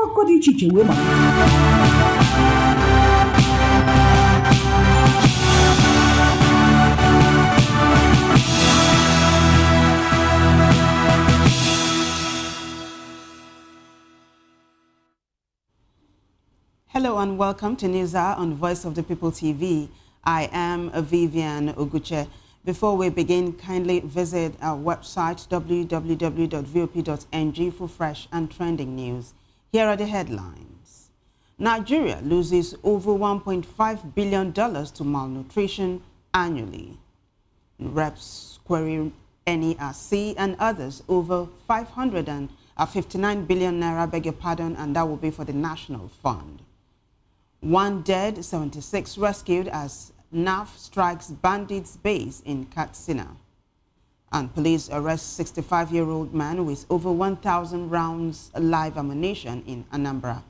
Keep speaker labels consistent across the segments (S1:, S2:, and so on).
S1: akụkọ dị iche iche wee
S2: Hello and welcome to News Hour on Voice of the People TV. I am Vivian Oguche. Before we begin, kindly visit our website www.vop.ng for fresh and trending news. Here are the headlines. Nigeria loses over $1.5 billion to malnutrition annually. Reps query NERC and others over 559 billion naira, beg your pardon, and that will be for the National Fund. 1 dead, 76 rescued as NAF strikes bandits base in Katsina. And police arrest 65-year-old man with over 1,000 rounds live ammunition in Anambra.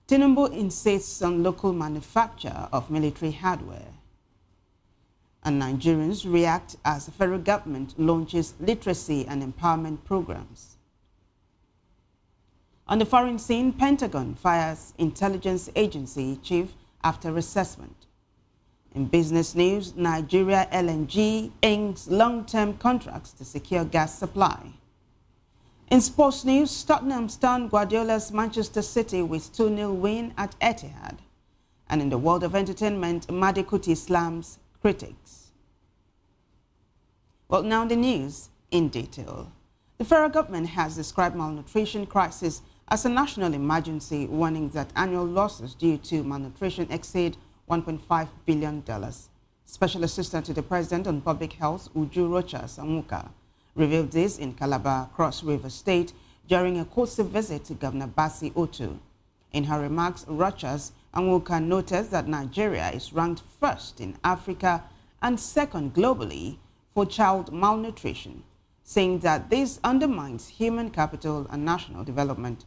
S2: Tinubu insists on local manufacture of military hardware. And Nigerians react as the federal government launches literacy and empowerment programs. On the foreign scene, Pentagon fires intelligence agency chief after assessment. In business news, Nigeria LNG inks long-term contracts to secure gas supply. In sports news, Tottenham stunned Guardiola's Manchester City with 2-0 win at Etihad. And in the world of entertainment, Made Kuti slams critics. Well, now the news in detail. The federal government has described malnutrition crisis as a national emergency, warning that annual losses due to malnutrition exceed $1.5 billion. Special Assistant to the President on Public Health, Uju Rocha-Samuka, revealed this in Calabar, Cross River State, during a courtesy visit to Governor Basi Otu. In her remarks, Rocha-Samuka noted that Nigeria is ranked first in Africa and second globally for child malnutrition, saying that this undermines human capital and national development.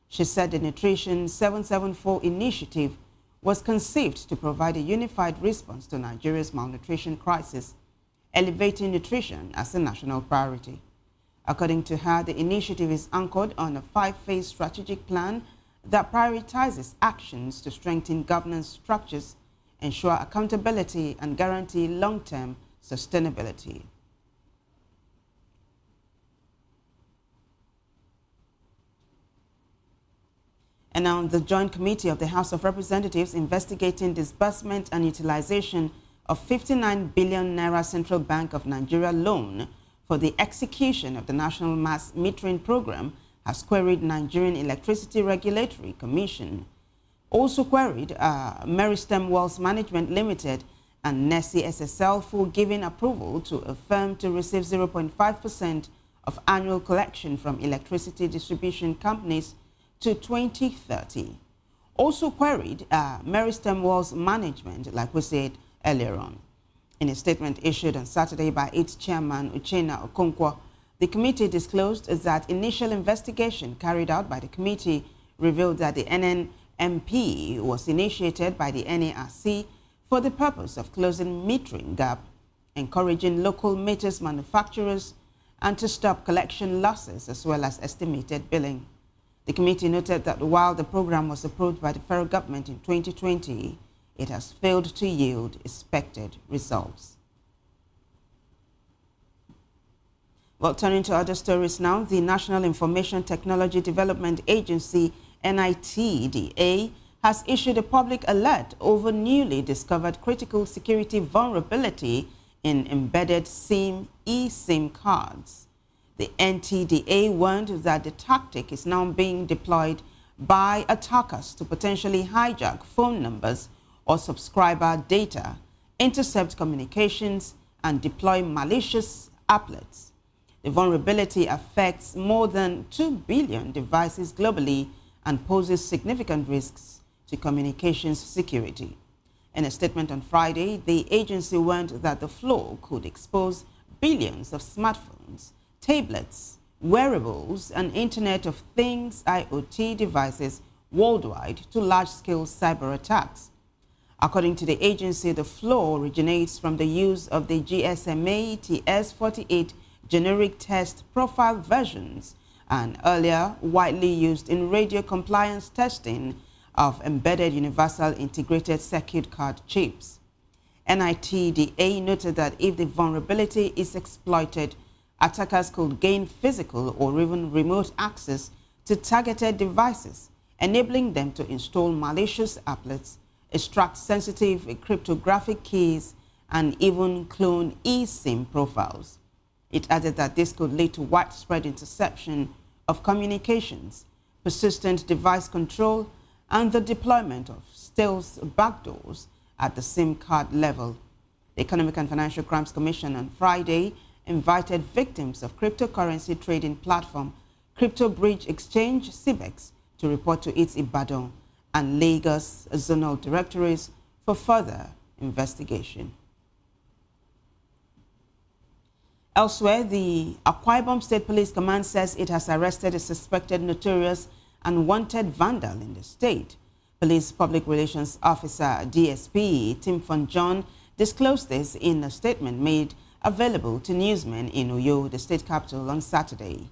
S2: She said the Nutrition 774 initiative was conceived to provide a unified response to Nigeria's malnutrition crisis, elevating nutrition as a national priority. According to her, the initiative is anchored on a 5-phase strategic plan that prioritizes actions to strengthen governance structures, ensure accountability, and guarantee long-term sustainability. And now the Joint Committee of the House of Representatives investigating disbursement and utilization of 59 billion naira Central Bank of Nigeria loan for the execution of the National Mass Metering Program has queried Nigerian Electricity Regulatory Commission. Also queried Meristem Wells Management Limited and NESI SSL for giving approval to a firm to receive 0.5% of annual collection from electricity distribution companies to 2030. Also queried Meristem Wells Management, like we said earlier on. In a statement issued on Saturday by its chairman, Uchenna Okonkwo, the committee disclosed that initial investigation carried out by the committee revealed that the NNMP was initiated by the NERC for the purpose of closing metering gap, encouraging local meters manufacturers, and to stop collection losses as well as estimated billing. The committee noted that while the program was approved by the federal government in 2020, it has failed to yield expected results. Well, turning to other stories now, the National Information Technology Development Agency, NITDA, has issued a public alert over newly discovered critical security vulnerability in embedded eSIM cards. The NTDA warned that the tactic is now being deployed by attackers to potentially hijack phone numbers or subscriber data, intercept communications, and deploy malicious applets. The vulnerability affects more than 2 billion devices globally and poses significant risks to communications security. In a statement on Friday, the agency warned that the flaw could expose billions of smartphones, tablets, wearables, and Internet of Things IoT devices worldwide to large-scale cyber attacks. According to the agency, the flaw originates from the use of the GSMA TS48 generic test profile versions and earlier widely used in radio compliance testing of embedded universal integrated circuit card chips. NITDA noted that if the vulnerability is exploited, attackers could gain physical or even remote access to targeted devices, enabling them to install malicious applets, extract sensitive cryptographic keys, and even clone eSIM profiles. It added that this could lead to widespread interception of communications, persistent device control, and the deployment of stealth backdoors at the SIM card level. The Economic and Financial Crimes Commission on Friday invited victims of cryptocurrency trading platform Crypto Bridge Exchange (CBEX) to report to its Ibadan and Lagos zonal directorates for further investigation. Elsewhere, the Akwa Ibom State Police Command says it has arrested a suspected notorious and wanted vandal in the state. Police Public Relations Officer DSP Tim Von John disclosed this in a statement made available to newsmen in Uyo, the state capital, on Saturday.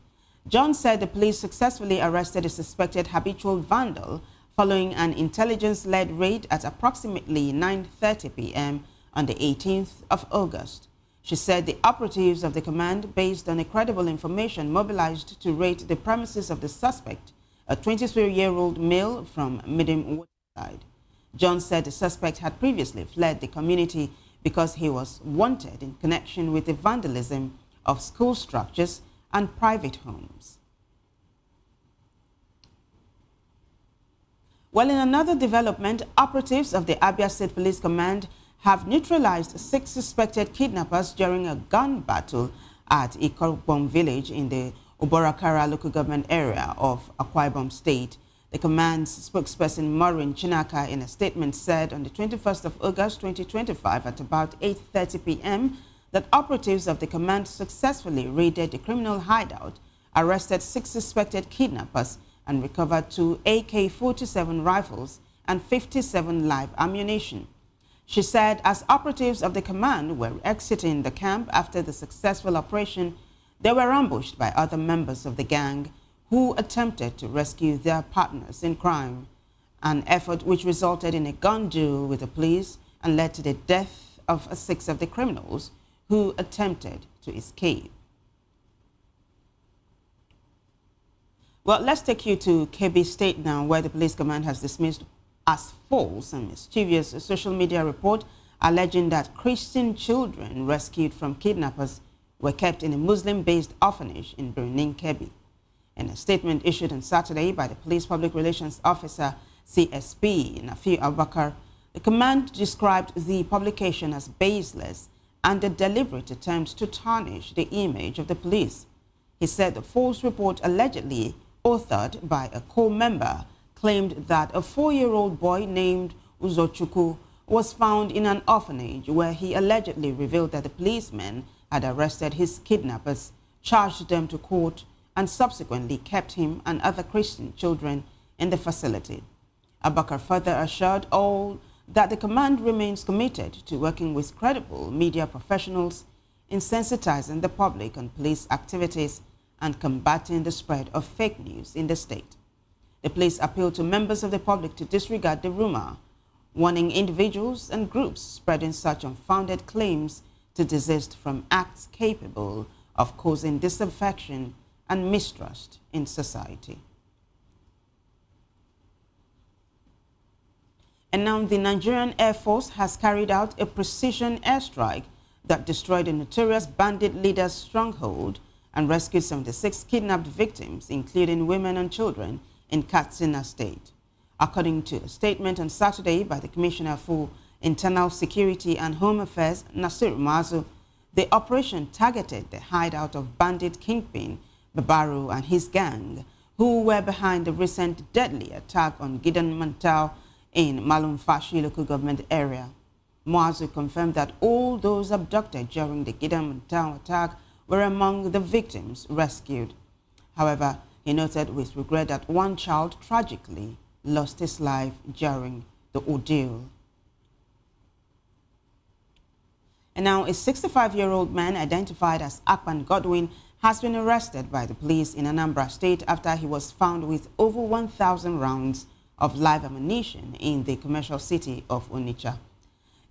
S2: John said the police successfully arrested a suspected habitual vandal following an intelligence-led raid at approximately 9:30 p.m. on the 18th of August. She said the operatives of the command, based on a credible information, mobilized to raid the premises of the suspect, a 23-year-old male from Midim Waterside. John said the suspect had previously fled the community because he was wanted in connection with the vandalism of school structures and private homes. Well, in another development, operatives of the Abia State Police Command have neutralized 6 suspected kidnappers during a gun battle at Ikorbom village in the Oborakara local government area of Akwa Ibom State. The command's spokesperson Maureen Chinaka in a statement said on the 21st of August 2025 at about 8:30 p.m. that operatives of the command successfully raided the criminal hideout, arrested 6 suspected kidnappers, and recovered 2 AK-47 rifles and 57 live ammunition. She said as operatives of the command were exiting the camp after the successful operation, they were ambushed by other members of the gang who attempted to rescue their partners in crime, an effort which resulted in a gun duel with the police and led to the death of 6 of the criminals who attempted to escape. Well, let's take you to Kebbi State now, where the police command has dismissed as false and mischievous a social media report alleging that Christian children rescued from kidnappers were kept in a Muslim-based orphanage in Birnin, Kebbi. In a statement issued on Saturday by the Police Public Relations Officer, CSP Nafi Abubakar, the command described the publication as baseless and a deliberate attempt to tarnish the image of the police. He said the false report, allegedly authored by a co-member, claimed that a 4-year-old boy named Uzochukwu was found in an orphanage where he allegedly revealed that the policemen had arrested his kidnappers, charged them to court, and subsequently kept him and other Christian children in the facility. Abubakar further assured all that the command remains committed to working with credible media professionals in sensitizing the public on police activities and combating the spread of fake news in the state. The police appealed to members of the public to disregard the rumor, warning individuals and groups spreading such unfounded claims to desist from acts capable of causing disaffection and mistrust in society. And now the Nigerian Air Force has carried out a precision airstrike that destroyed a notorious bandit leader's stronghold and rescued 76 kidnapped victims, including women and children, in Katsina State. According to a statement on Saturday by the Commissioner for Internal Security and Home Affairs, Nasir Mazu, the operation targeted the hideout of bandit kingpin Babaru and his gang, who were behind the recent deadly attack on Gidan Mantau in Malumfashi local government area. Mazu confirmed that all those abducted during the Gidan Mantau attack were among the victims rescued. However, he noted with regret that one child tragically lost his life during the ordeal. And now a 65-year-old man identified as Akpan Godwin has been arrested by the police in Anambra State after he was found with over 1,000 rounds of live ammunition in the commercial city of Onitsha.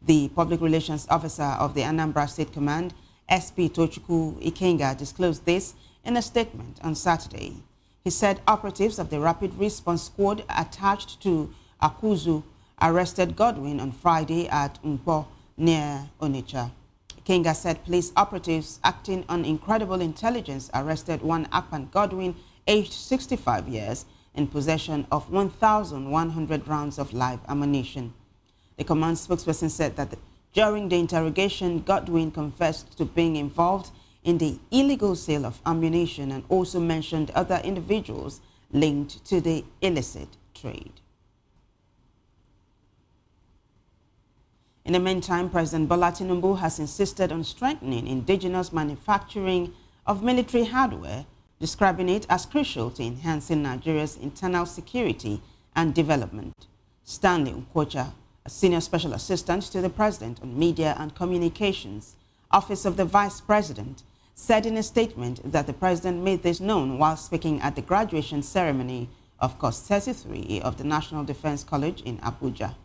S2: The public relations officer of the Anambra State Command, SP Tochukwu Ikenga, disclosed this in a statement on Saturday. He said operatives of the Rapid Response Squad attached to Akuzu arrested Godwin on Friday at Nkpo near Onitsha. Ikenga said police operatives acting on incredible intelligence arrested one Akpan Godwin, aged 65 years, in possession of 1,100 rounds of live ammunition. The command spokesperson said that during the interrogation, Godwin confessed to being involved in the illegal sale of ammunition and also mentioned other individuals linked to the illicit trade. In the meantime, President Bola Tinubu has insisted on strengthening indigenous manufacturing of military hardware, describing it as crucial to enhancing Nigeria's internal security and development. Stanley Nkwocha, a senior special assistant to the President on Media and Communications, Office of the Vice President, said in a statement that the President made this known while speaking at the graduation ceremony of Course 33 of the National Defense College in Abuja.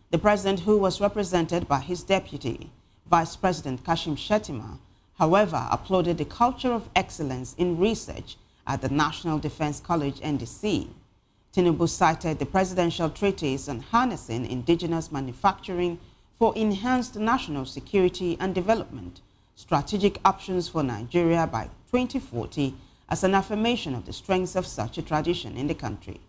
S2: The President, who was represented by his deputy, Vice President Kashim Shettima, however, applauded the culture of excellence in research at the National Defense College NDC. Tinubu cited the presidential treatise on harnessing indigenous manufacturing for enhanced national security and development, strategic options for Nigeria by 2040 as an affirmation of the strengths of such a tradition in the country.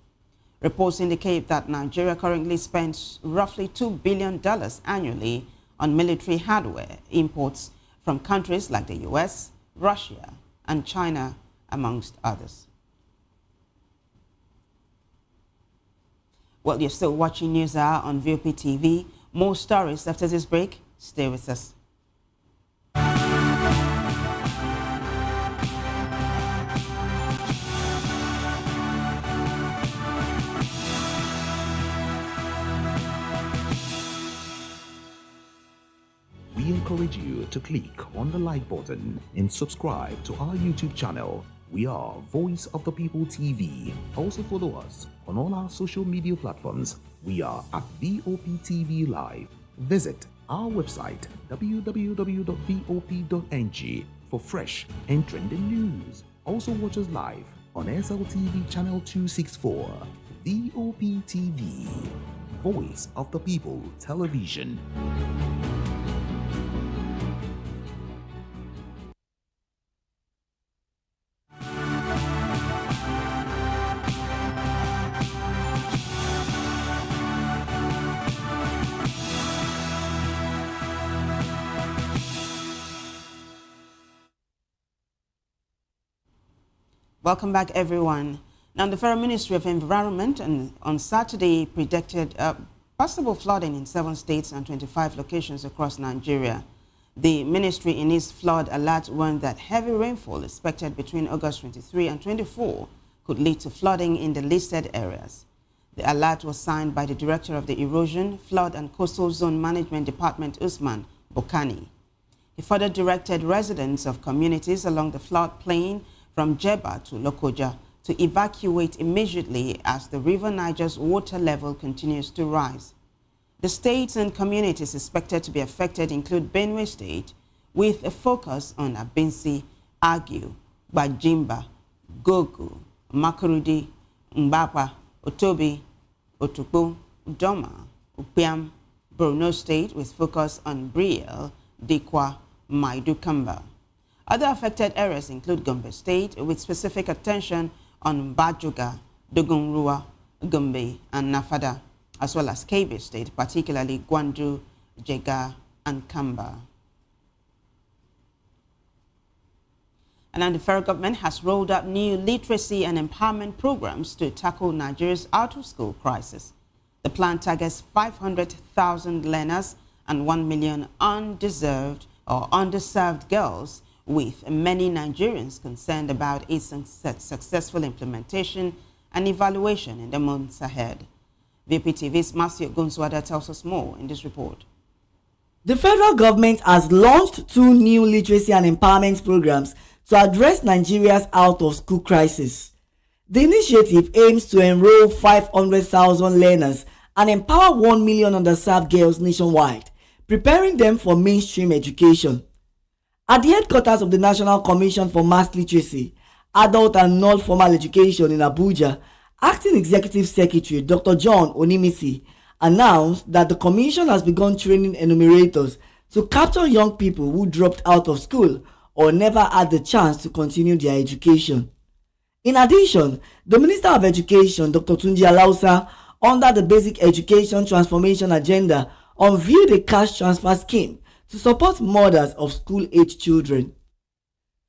S2: Reports indicate that Nigeria currently spends roughly $2 billion annually on military hardware imports from countries like the US, Russia, and China, amongst others. Well, you're still watching News Hour on VOP TV. More stories after this break. Stay with us.
S1: We encourage you to click on the like button and subscribe to our YouTube channel. We are Voice of the People TV. Also follow us on all our social media platforms. We are at VOP TV Live. Visit our website www.vop.ng for fresh and trending news. Also watch us live on SLTV channel 264. VOP TV, Voice of the People Television.
S2: Welcome back, everyone. Now, the Federal Ministry of Environment on Saturday predicted possible flooding in 7 states and 25 locations across Nigeria. The ministry, in its flood alert, warned that heavy rainfall expected between August 23 and 24 could lead to flooding in the listed areas. The alert was signed by the Director of the Erosion, Flood and Coastal Zone Management Department, Usman Bokani. He further directed residents of communities along the floodplain from Jeba to Lokoja to evacuate immediately as the River Niger's water level continues to rise. The states and communities expected to be affected include Benue State, with a focus on Abinsi, Agu, Bajimba, Gogu, Makurudi, Mbapa, Otobi, Otukpo, Udoma, Upiam, Borno State, with focus on Briel, Dikwa, Maidukamba. Other affected areas include Gombe State, with specific attention on Bajuga, Dogonrua, Gombe, and Nafada, as well as Kebbi State, particularly Gwandu, Jega, and Kamba. And then the federal government has rolled out new literacy and empowerment programs to tackle Nigeria's out-of-school crisis. The plan targets 500,000 learners and 1 million undeserved or underserved girls, with many Nigerians concerned about its successful implementation and evaluation in the months ahead. VPTV's Matthew Gunswada tells us more in this report.
S3: The federal government has launched 2 new literacy and empowerment programs to address Nigeria's out-of-school crisis. The initiative aims to enroll 500,000 learners and empower 1 million underserved girls nationwide, preparing them for mainstream education. At the headquarters of the National Commission for Mass Literacy, Adult and Non-Formal Education in Abuja, Acting Executive Secretary Dr. John Onimisi announced that the Commission has begun training enumerators to capture young people who dropped out of school or never had the chance to continue their education. In addition, the Minister of Education, Dr. Tunji Alausa, under the Basic Education Transformation Agenda, unveiled a cash transfer scheme to support mothers of school-age children.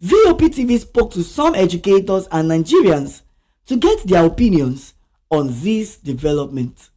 S3: VOP TV spoke to some educators and Nigerians to get their opinions on this development.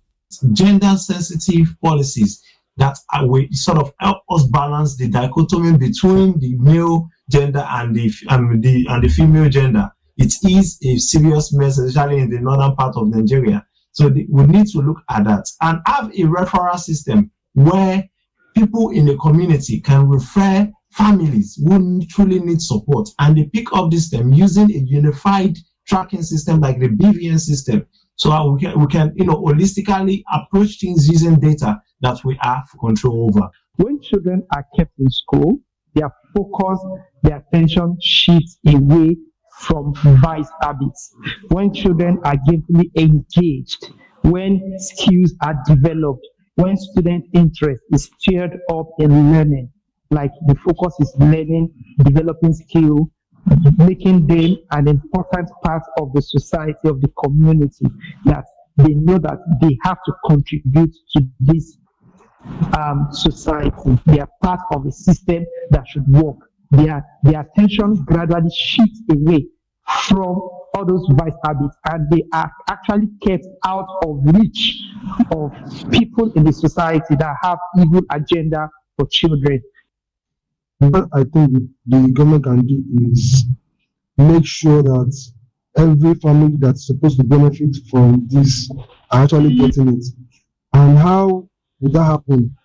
S4: Gender-sensitive policies that will sort of help us balance the dichotomy between the male gender and the female gender. It is a serious mess, especially in the northern part of Nigeria. So we need to look at that and have a referral system where people in the community can refer families who truly need support, and they pick up this them using a unified tracking system like the BVN system. So we can holistically approach things using data that we have control over.
S5: When children are kept in school, their focus, their attention shifts away from vice habits. When children are gainfully engaged, when skills are developed, when student interest is stirred up in learning, like the focus is learning, developing skill, making them an important part of the society, of the community, that they know that they have to contribute to this society. They are part of a system that should work. Their attention gradually shifts away from all those vice habits, and they are actually kept out of reach of people in the society that have evil agenda for children.
S6: What I think the government can do is make sure that every family that's supposed to benefit from this are actually getting it. And how would that happen?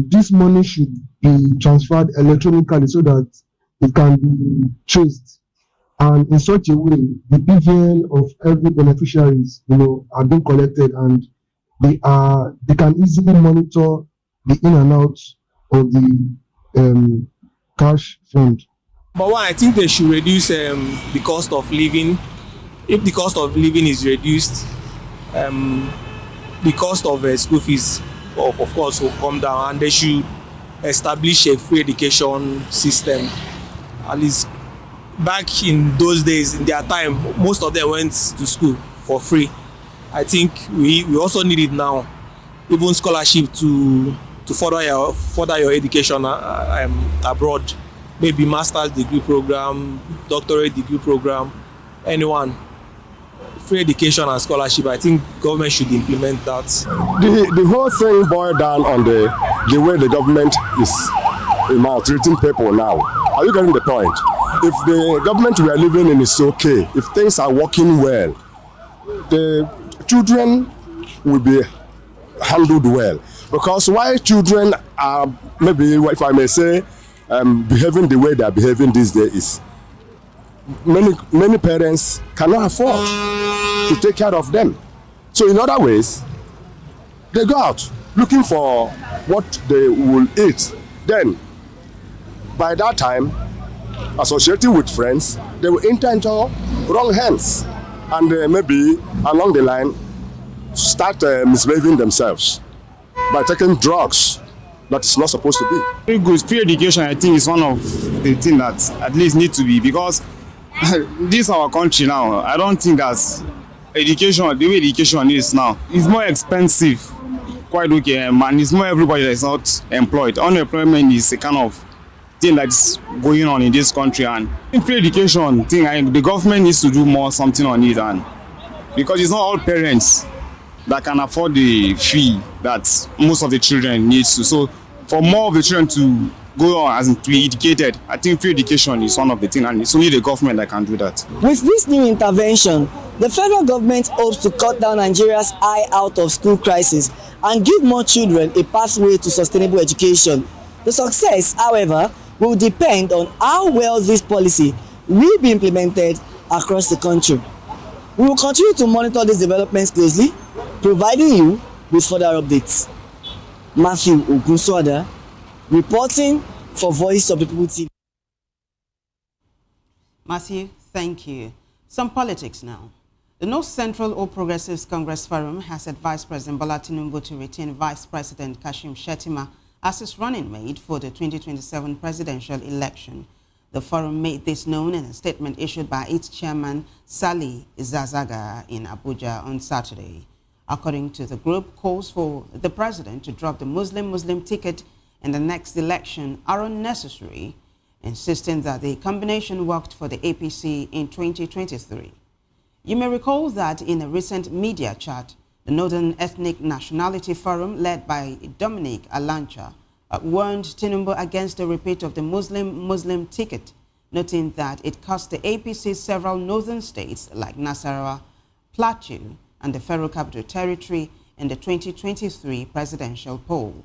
S6: This money should be transferred electronically so that it can be traced. And in such a way, the BVN of every beneficiaries, are being collected, and they can easily monitor the in and out of the cash fund.
S7: But one, I think they should reduce the cost of living. If the cost of living is reduced, the cost of school fees, of course, will come down, and they should establish a free education system. At least back in those days, in their time, most of them went to school for free. I think we also need it now. Even scholarship to further your education abroad, maybe master's degree program, doctorate degree program, anyone. Free education and scholarship, I think government should implement that.
S8: The whole thing boiled down on the way the government is maltreating people now. Are you getting the point? If the government we are living in is okay, if things are working well, the children will be handled well. Because why children are, maybe if I may say, behaving the way they are behaving these days is many parents cannot afford to take care of them. So in other ways, they go out looking for what they will eat. Then, by that time, associated with friends, they will enter into wrong hands, and maybe along the line start misbehaving themselves by taking drugs that is not supposed to be.
S9: Very good. Free education, I think, is one of the things that at least need to be, because this is our country now. I don't think that education, the way education is now, is more expensive. Quite okay, and it's more everybody that is not employed. Unemployment is a kind of thing that's going on in this country, and in free education thing, the government needs to do something on it, and because it's not all parents that can afford the fee that most of the children need to. So for more of the children to go on as to be educated, I think free education is one of the things, and it's only the government that can do that.
S3: With this new intervention, the federal government hopes to cut down Nigeria's high out-of-school crisis and give more children a pathway to sustainable education. The success, however, will depend on how well this policy will be implemented across the country. We will continue to monitor these developments closely, providing you with further updates. Matthew Ogunsoada, reporting for Voice of the People TV.
S2: Matthew, thank you. Some politics now. The North Central All Progressives Congress Forum has advised President Bola Tinubu to retain Vice President Kashim Shettima as his running mate for the 2027 presidential election. The forum made this known in a statement issued by its chairman, Sali Zazaga, in Abuja on Saturday. According to the group, calls for the president to drop the Muslim ticket in the next election are unnecessary, insisting that the combination worked for the APC in 2023. You may recall that in a recent media chat, the Northern Ethnic Nationality Forum, led by Dominic Alancha, warned Tinubu against a repeat of the Muslim ticket, noting that it cost the APC several northern states like Nasarawa, Plateau, and the Federal Capital Territory in the 2023 presidential poll.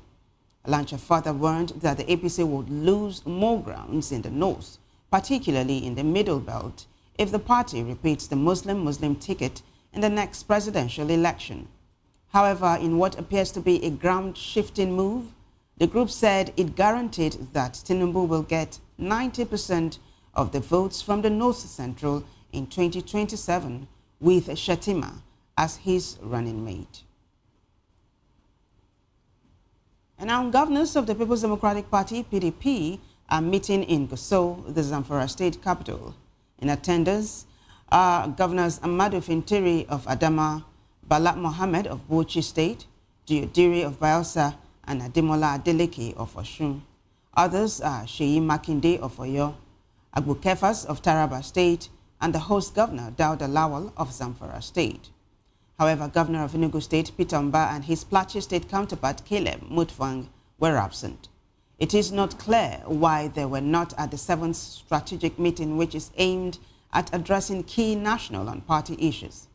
S2: Alancha further warned that the APC would lose more grounds in the north, particularly in the Middle Belt, if the party repeats the Muslim ticket in the next presidential election. However, in what appears to be a ground-shifting move, the group said it guaranteed that Tinubu will get 90% of the votes from the North Central in 2027, with Shettima as his running mate. And now, governors of the People's Democratic Party, PDP, are meeting in Gusau, the Zamfara state capital. In attendance are Governors Amadu Fintiri of Adama, Bala Mohammed of Bauchi State, Diodiri of Bayelsa, and Ademola Adeleke of Osun. Others are Sheyi Makinde of Oyo, Agbu Kefas of Taraba State, and the host governor, Dauda Lawal of Zamfara State. However, Governor of Enugu State, Peter Mba, and his Plateau State counterpart, Caleb Mutfwang, were absent. It is not clear why they were not at the 7th strategic meeting, which is aimed at addressing key national and party issues.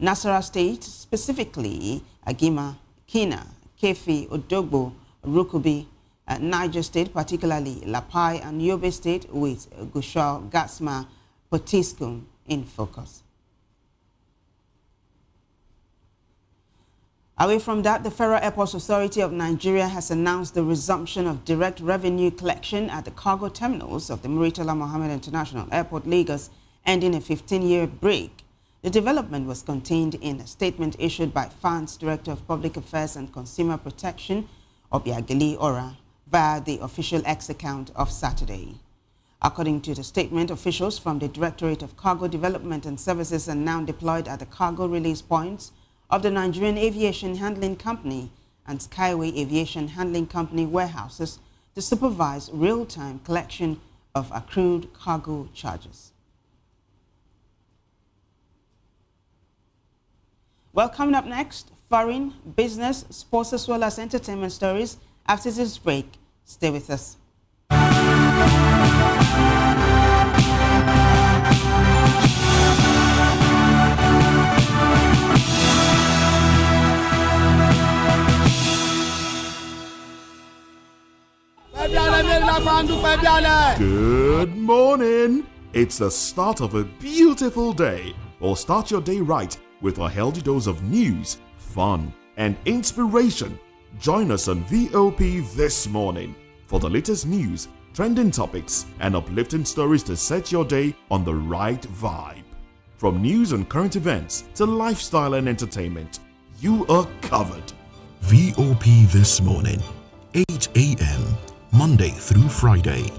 S2: Nasarawa State, specifically Agima, Kina, Kefi, Odogbo, Rukubi, Niger State, particularly Lapai, and Yobe State, with Gusau, Gatsma, Potiskum in focus. Away from that, the Federal Airports Authority of Nigeria has announced the resumption of direct revenue collection at the cargo terminals of the Murtala Mohammed International Airport, Lagos, ending a 15-year break. The development was contained in a statement issued by FAN's Director of Public Affairs and Consumer Protection, Obiageli Ora, via the official X account of Saturday. According to the statement, officials from the Directorate of Cargo Development and Services are now deployed at the cargo release points of the Nigerian Aviation Handling Company and Skyway Aviation Handling Company warehouses to supervise real-time collection of accrued cargo charges. Well, coming up next, foreign, business, sports, as well as entertainment stories. After this break, stay with us.
S10: Good morning. It's the start of a beautiful day. Or start your day right with a healthy dose of news, fun, and inspiration. Join us on VOP this morning for the latest news, trending topics, and uplifting stories to set your day on the right vibe. From news and current events to lifestyle and entertainment, you are covered.
S1: VOP This Morning, 8 a.m., Monday through Friday.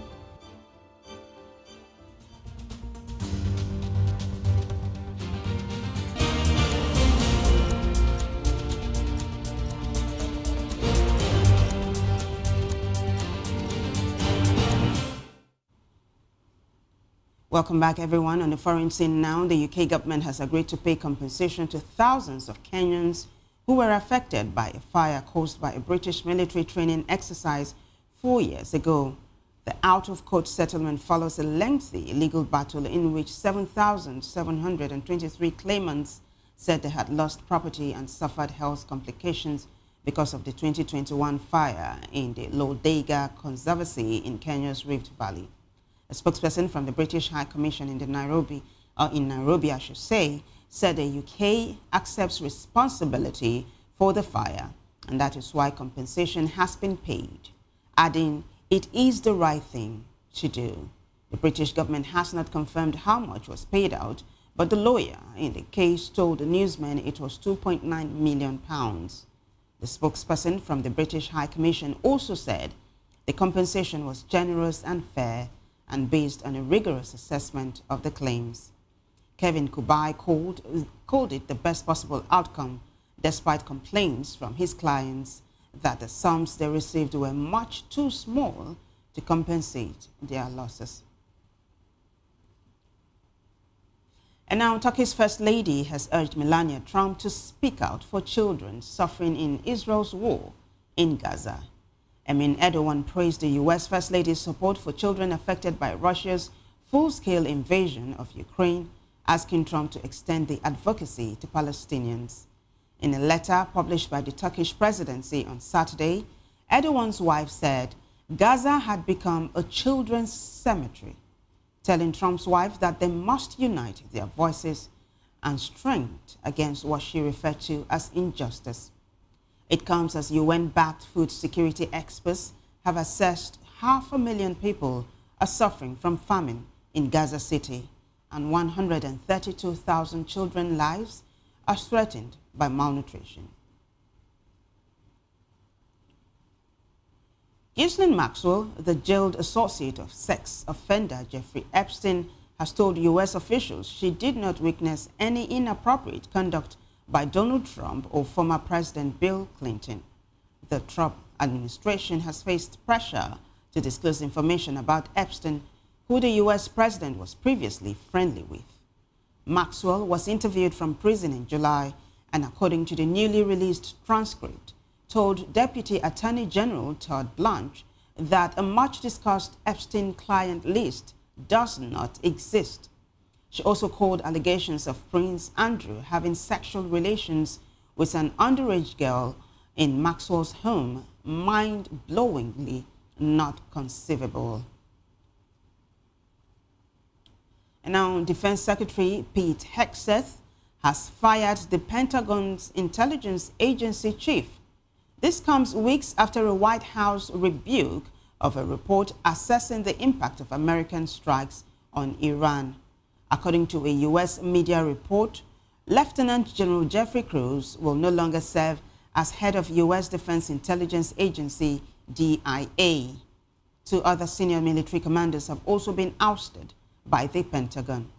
S2: Welcome back, everyone. On the foreign scene now, the UK government has agreed to pay compensation to thousands of Kenyans who were affected by a fire caused by a British military training exercise 4 years ago. The out-of-court settlement follows a lengthy legal battle in which 7,723 claimants said they had lost property and suffered health complications because of the 2021 fire in the Lodega Conservancy in Kenya's Rift Valley. A spokesperson from the British High Commission in Nairobi, I should say, said the UK accepts responsibility for the fire, and that is why compensation has been paid, adding, "It is the right thing to do." The British government has not confirmed how much was paid out, but the lawyer in the case told the newsman it was £2.9 million. The spokesperson from the British High Commission also said the compensation was generous and fair and based on a rigorous assessment of the claims. Kevin Kubai called it the best possible outcome, despite complaints from his clients that the sums they received were much too small to compensate their losses. And now, Turkey's First Lady has urged Melania Trump to speak out for children suffering in Israel's war in Gaza. Emin Erdogan praised the U.S. First Lady's support for children affected by Russia's full-scale invasion of Ukraine, asking Trump to extend the advocacy to Palestinians. In a letter published by the Turkish presidency on Saturday, Erdogan's wife said Gaza had become a children's cemetery, telling Trump's wife that they must unite their voices and strength against what she referred to as injustice. It comes as UN-backed food security experts have assessed 500,000 people are suffering from famine in Gaza City, and 132,000 children's lives are threatened by malnutrition. Ghislaine Maxwell, the jailed associate of sex offender Jeffrey Epstein, has told U.S. officials she did not witness any inappropriate conduct by Donald Trump or former President Bill Clinton. The Trump administration has faced pressure to disclose information about Epstein, who the U.S. president was previously friendly with. Maxwell was interviewed from prison in July and, according to the newly released transcript, told Deputy Attorney General Todd Blanche that a much-discussed Epstein client list does not exist. She also called allegations of Prince Andrew having sexual relations with an underage girl in Maxwell's home mind-blowingly not conceivable. And now, Defense Secretary Pete Hegseth has fired the Pentagon's intelligence agency chief. This comes weeks after a White House rebuke of a report assessing the impact of American strikes on Iran. According to a U.S. media report, Lieutenant General Jeffrey Cruz will no longer serve as head of U.S. Defense Intelligence Agency, DIA. 2 other senior military commanders have also been ousted by the Pentagon.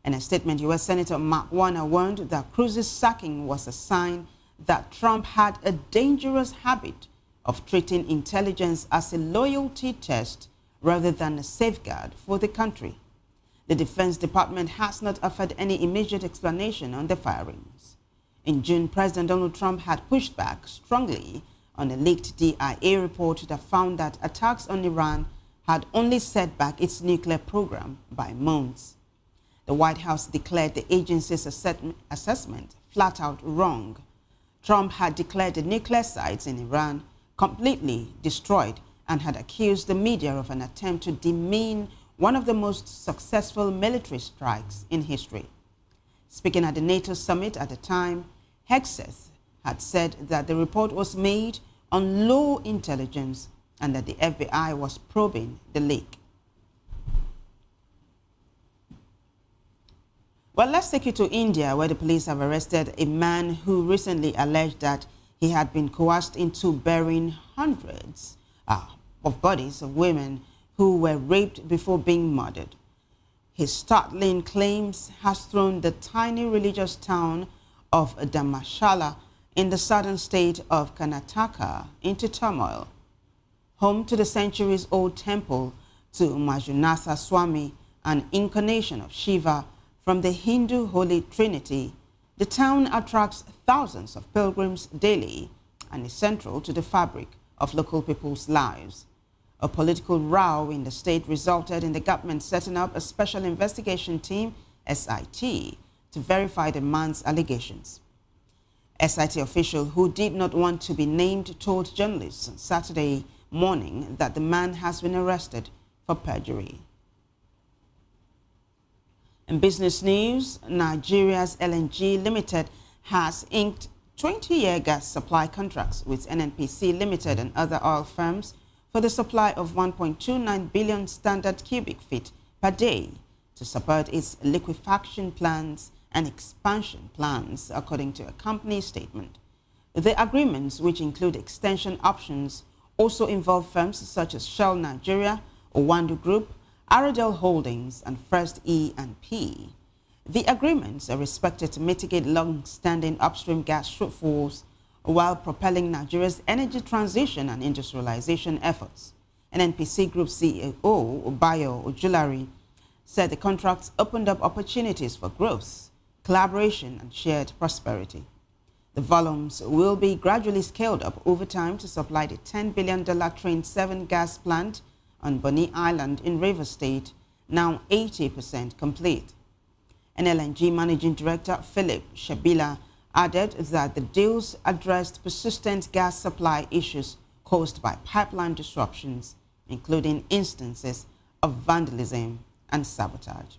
S2: In a statement, U.S. Senator Mark Warner warned that Cruz's sacking was a sign that Trump had a dangerous habit of treating intelligence as a loyalty test rather than a safeguard for the country. The Defense Department has not offered any immediate explanation on the firings. In June, President Donald Trump had pushed back strongly on a leaked DIA report that found that attacks on Iran had only set back its nuclear program by months. The White House declared the agency's assessment flat out wrong. Trump had declared the nuclear sites in Iran completely destroyed and had accused the media of an attempt to demean one of the most successful military strikes in history. Speaking at the NATO summit at the time, Hegseth had said that the report was made on low intelligence and that the FBI was probing the leak. Well, let's take you to India, where the police have arrested a man who recently alleged that he had been coerced into burying hundreds of bodies of women who were raped before being murdered. His startling claims has thrown the tiny religious town of Dharamshala in the southern state of Karnataka into turmoil. Home to the centuries-old temple to Manjunatha Swami, an incarnation of Shiva from the Hindu Holy Trinity, the town attracts thousands of pilgrims daily and is central to the fabric of local people's lives. A political row in the state resulted in the government setting up a special investigation team, SIT, to verify the man's allegations. SIT official who did not want to be named told journalists on Saturday morning that the man has been arrested for perjury. In business news, Nigeria's LNG Limited has inked 20-year gas supply contracts with NNPC Limited and other oil firms for the supply of 1.29 billion standard cubic feet per day to support its liquefaction plans and expansion plans, according to a company statement. The agreements, which include extension options, also involve firms such as Shell Nigeria, Owandu Group, Aradel Holdings, and First E&P. The agreements are expected to mitigate long-standing upstream gas shortfalls while propelling Nigeria's energy transition and industrialization efforts. NNPC Group CEO Bayo Ojulari said the contracts opened up opportunities for growth, collaboration, and shared prosperity. The volumes will be gradually scaled up over time to supply the $10 billion Train 7 gas plant on Bonny Island in Rivers State, now 80% complete. An LNG Managing Director, Philip Shabila, added that the deals addressed persistent gas supply issues caused by pipeline disruptions, including instances of vandalism and sabotage.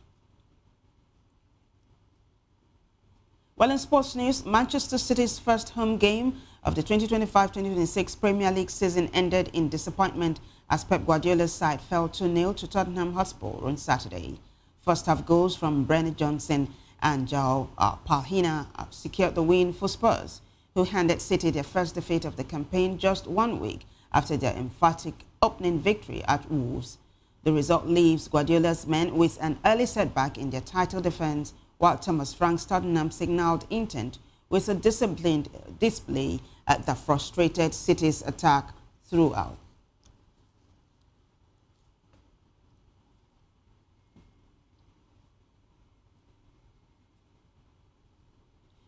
S2: Well, in sports news, Manchester City's first home game of the 2025-2026 Premier League season ended in disappointment as Pep Guardiola's side fell 2-0 to Tottenham Hotspur on Saturday. First half goals from Brennan Johnson and João Palhinha secured the win for Spurs, who handed City their first defeat of the campaign just 1 week after their emphatic opening victory at Wolves. The result leaves Guardiola's men with an early setback in their title defense, while Thomas Frank's Tottenham signaled intent with a disciplined display that frustrated City's attack throughout.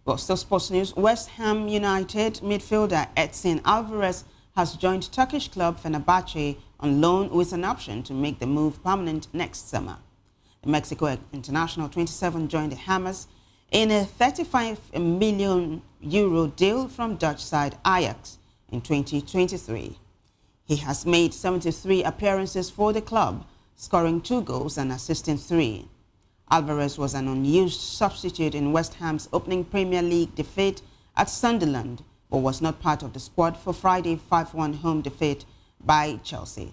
S2: Well, still sports news. West Ham United midfielder Edson Alvarez has joined Turkish club Fenerbahce on loan with an option to make the move permanent next summer. The Mexico international 27 joined the Hammers in a 35 million euro deal from Dutch side Ajax in 2023. He has made 73 appearances for the club, scoring 2 goals and assisting 3. Alvarez was an unused substitute in West Ham's opening Premier League defeat at Sunderland, but was not part of the squad for Friday's 5-1 home defeat by Chelsea.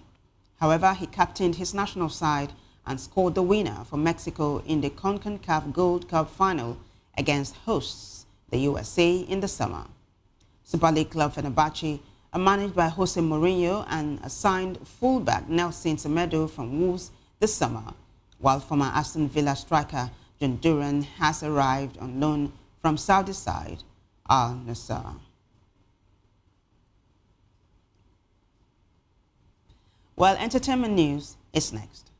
S2: However, he captained his national side and scored the winner for Mexico in the CONCACAF Gold Cup final against hosts, the USA, in the summer. Super League club Fenerbahce are managed by Jose Mourinho and assigned fullback Nelson Semedo from Wolves this summer, while former Aston Villa striker John Duran has arrived on loan from Saudi side Al Nassr. Well, entertainment news is next.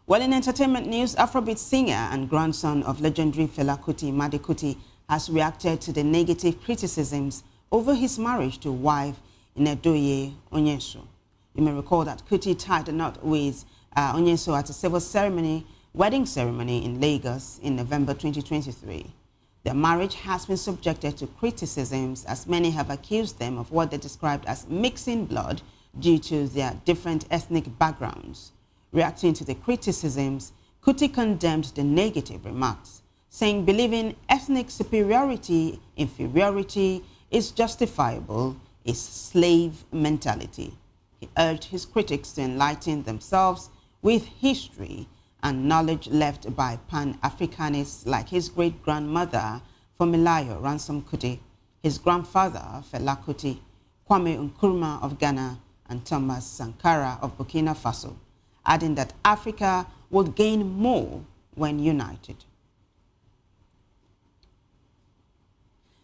S2: Well, in entertainment news, Afrobeat singer and grandson of legendary Fela Kuti, Made Kuti, has reacted to the negative criticisms over his marriage to wife Inedoye Onyenso. You may recall that Kuti tied the knot with Onyenso at a civil wedding ceremony in Lagos in November 2023. Their marriage has been subjected to criticisms, as many have accused them of what they described as mixing blood due to their different ethnic backgrounds. Reacting to the criticisms, Kuti condemned the negative remarks, saying believing ethnic inferiority is justifiable is slave mentality. He urged his critics to enlighten themselves with history and knowledge left by Pan-Africanists like his great-grandmother, Funmilayo Ransome Kuti, his grandfather, Fela Kuti, Kwame Nkrumah of Ghana, and Thomas Sankara of Burkina Faso, adding that Africa would gain more when united.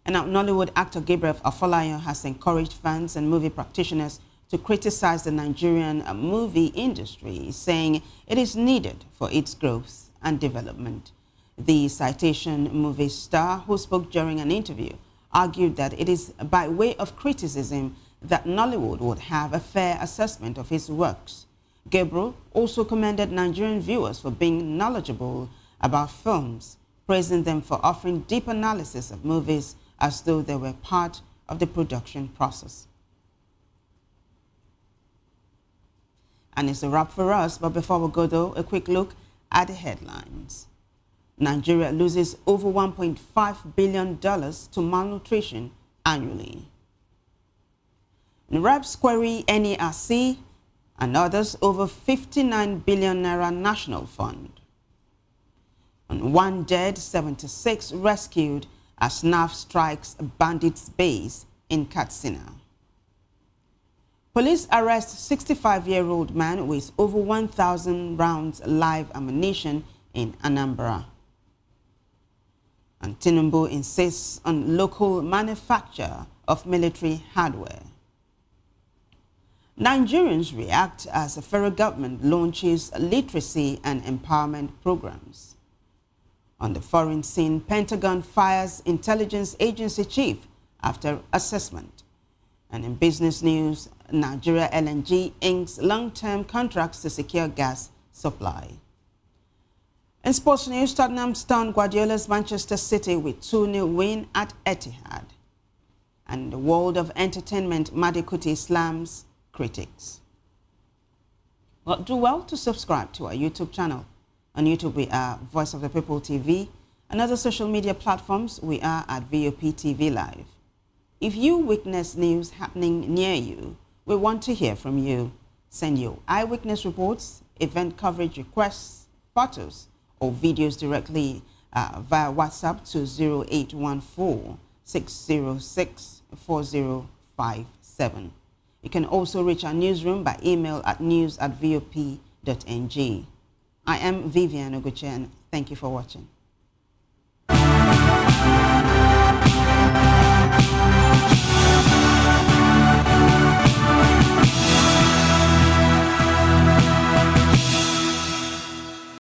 S2: And now, Nollywood actor Gabriel Afolayan has encouraged fans and movie practitioners to criticize the Nigerian movie industry, saying it is needed for its growth and development. The Citation movie star, who spoke during an interview, argued that it is by way of criticism that Nollywood would have a fair assessment of his works. Gabriel also commended Nigerian viewers for being knowledgeable about films, praising them for offering deep analysis of movies as though they were part of the production process. And it's a wrap for us, but before we go though, a quick look at the headlines. Nigeria loses over $1.5 billion to malnutrition annually. Reps query NERC and others over 59 billion naira national fund. And 1 dead, 76 rescued as NAF strikes bandits base in Katsina. Police arrest 65-year-old man with over 1,000 rounds live ammunition in Anambra. And Tinubu insists on local manufacture of military hardware. Nigerians react as the federal government launches literacy and empowerment programs. On the foreign scene, Pentagon fires intelligence agency chief after assessment. And in business news, Nigeria LNG inks long-term contracts to secure gas supply. In sports news, Tottenham stunned Guardiola's Manchester City with 2-0 win at Etihad. And in the world of entertainment, Madikuti slams critics. Well, do well to subscribe to our YouTube channel. On YouTube, we are Voice of the People TV, and other social media platforms, we are at VOP TV Live. If you witness news happening near you, we want to hear from you. Send your eyewitness reports, event coverage requests, photos, or videos directly via WhatsApp to 0814-606-4057. You can also reach our newsroom by email at news@vop.ng. I am Vivian Oguche, and thank you for watching.